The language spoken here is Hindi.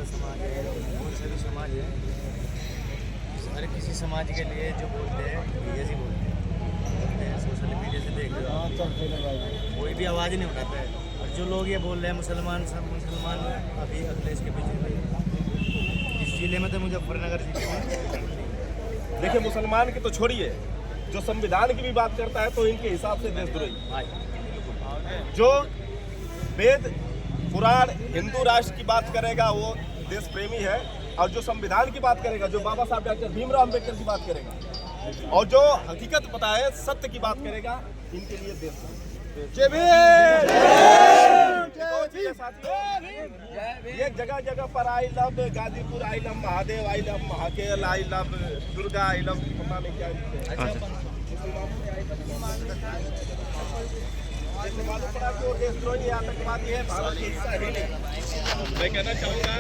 समाज है, बहुत सारे समाज है, हर किसी समाज के लिए जो बोलते हैं ऐसे बोलते हैं सोशल मीडिया से देख रहे हो, कोई भी आवाज़ नहीं उठाता है। और जो लोग ये बोल रहे हैं मुसलमान अभी अखिलेश के पीछे, इस जिले में तो मुजफ्फरनगर जिले में देखिए, मुसलमान की तो छोड़िए, जो संविधान की भी बात करता है तो इनके हिसाब से देशद्रोही। जो वेद पुराण हिंदू राष्ट्र की बात करेगा वो देश प्रेमी है, और जो संविधान की बात करेगा, जो बाबा साहब डॉक्टर भीमराव अम्बेडकर की बात करेगा, और जो हकीकत पता है, सत्य की बात करेगा, इनके लिए देश ये जगह जगह पर I love Ghazipur, I love Mahadev, I love Mahakal, I love Durga, I love पता नहीं क्या मालूम पड़ा कि वो देशद्रोही आतंकवादी है, भारत के हिस्सा ही नहीं। मैं कहना चाहूँगा